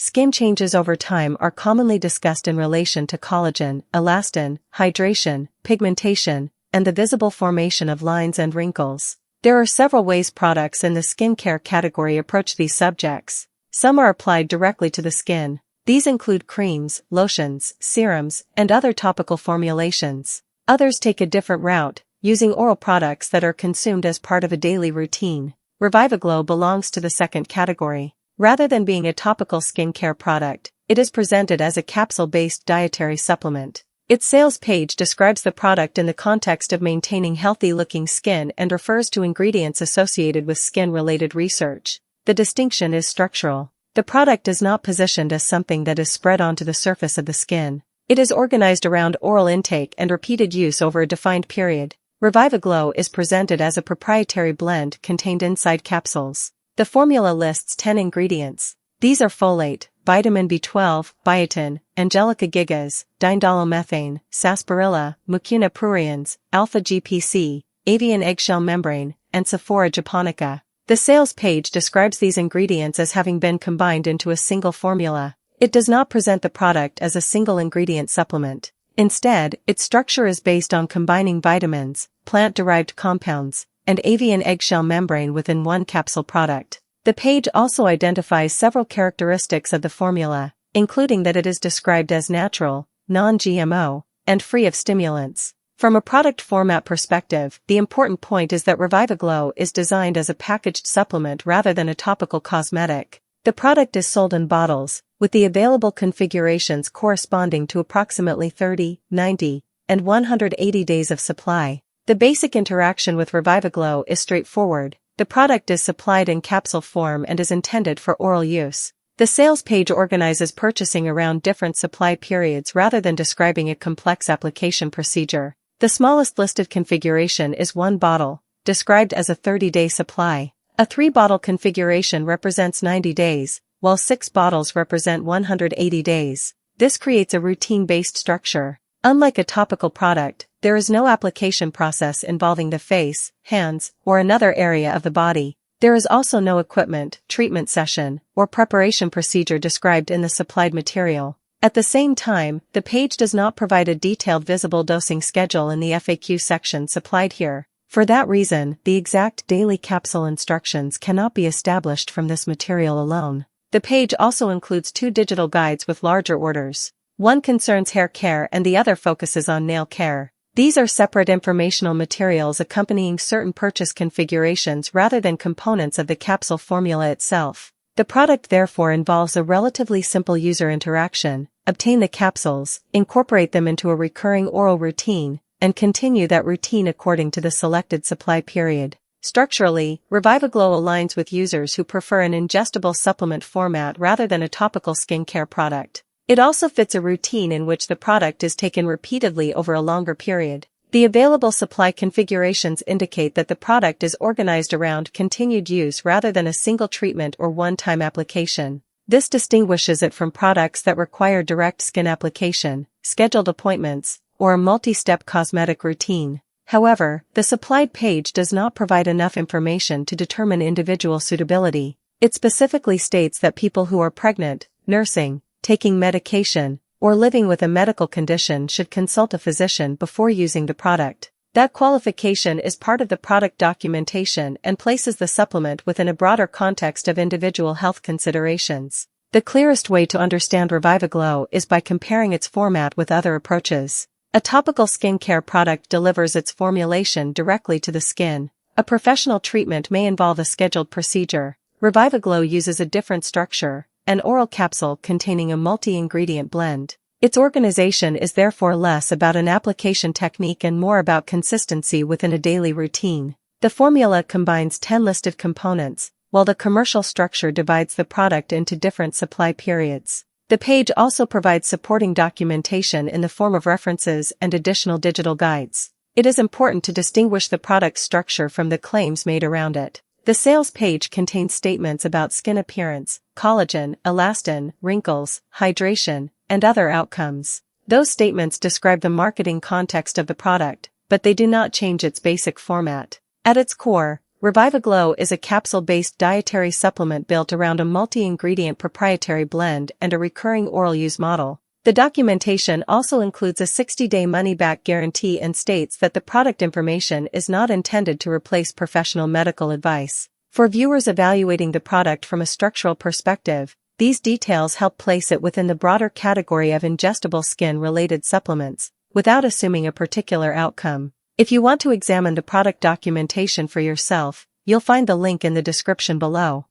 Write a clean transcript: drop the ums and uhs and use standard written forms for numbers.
Skin changes over time are commonly discussed in relation to collagen, elastin, hydration, pigmentation, and the visible formation of lines and wrinkles. There are several ways products in the skincare category approach these subjects. Some are applied directly to the skin. These include creams, lotions, serums, and other topical formulations. Others take a different route, using oral products that are consumed as part of a daily routine. RevivaGlow belongs to the second category. Rather than being a topical skincare product, it is presented as a capsule-based dietary supplement. Its sales page describes the product in the context of maintaining healthy-looking skin and refers to ingredients associated with skin-related research. The distinction is structural. The product is not positioned as something that is spread onto the surface of the skin. It is organized around oral intake and repeated use over a defined period. RevivaGlow is presented as a proprietary blend contained inside capsules. The formula lists 10 ingredients. These are folate, vitamin B12, biotin, angelica gigas, diindolylmethane, sarsaparilla, mucuna pruriens, alpha-GPC, avian eggshell membrane, and Sephora japonica. The sales page describes these ingredients as having been combined into a single formula. It does not present the product as a single ingredient supplement. Instead, its structure is based on combining vitamins, plant-derived compounds, and avian eggshell membrane within one capsule product. The page also identifies several characteristics of the formula, including that it is described as natural, non-GMO, and free of stimulants. From a product format perspective, the important point is that RevivaGlow is designed as a packaged supplement rather than a topical cosmetic. The product is sold in bottles, with the available configurations corresponding to approximately 30, 90, and 180 days of supply. The basic interaction with RevivaGlow is straightforward. The product is supplied in capsule form and is intended for oral use. The sales page organizes purchasing around different supply periods rather than describing a complex application procedure. The smallest listed configuration is 1 bottle, described as a 30-day supply. A 3-bottle configuration represents 90 days, while 6 bottles represent 180 days. This creates a routine-based structure. Unlike a topical product, there is no application process involving the face, hands, or another area of the body. There is also no equipment, treatment session, or preparation procedure described in the supplied material. At the same time, the page does not provide a detailed visible dosing schedule in the FAQ section supplied here. For that reason, the exact daily capsule instructions cannot be established from this material alone. The page also includes 2 digital guides with larger orders. One concerns hair care and the other focuses on nail care. These are separate informational materials accompanying certain purchase configurations rather than components of the capsule formula itself. The product therefore involves a relatively simple user interaction: obtain the capsules, incorporate them into a recurring oral routine, and continue that routine according to the selected supply period. Structurally, RevivaGlow aligns with users who prefer an ingestible supplement format rather than a topical skincare product. It also fits a routine in which the product is taken repeatedly over a longer period. The available supply configurations indicate that the product is organized around continued use rather than a single treatment or one-time application. This distinguishes it from products that require direct skin application, scheduled appointments, or a multi-step cosmetic routine. However, the supplied page does not provide enough information to determine individual suitability. It specifically states that people who are pregnant, nursing, taking medication, or living with a medical condition should consult a physician before using the product. That qualification is part of the product documentation and places the supplement within a broader context of individual health considerations. The clearest way to understand RevivaGlow is by comparing its format with other approaches. A topical skincare product delivers its formulation directly to the skin. A professional treatment may involve a scheduled procedure. RevivaGlow uses a different structure: an oral capsule containing a multi-ingredient blend. Its organization is therefore less about an application technique and more about consistency within a daily routine. The formula combines 10 listed components, while the commercial structure divides the product into different supply periods. The page also provides supporting documentation in the form of references and additional digital guides. It is important to distinguish the product's structure from the claims made around it. The sales page contains statements about skin appearance, collagen, elastin, wrinkles, hydration, and other outcomes. Those statements describe the marketing context of the product, but they do not change its basic format. At its core, RevivaGlow is a capsule-based dietary supplement built around a multi-ingredient proprietary blend and a recurring oral use model. The documentation also includes a 60-day money-back guarantee and states that the product information is not intended to replace professional medical advice. For viewers evaluating the product from a structural perspective, these details help place it within the broader category of ingestible skin-related supplements, without assuming a particular outcome. If you want to examine the product documentation for yourself, you'll find the link in the description below.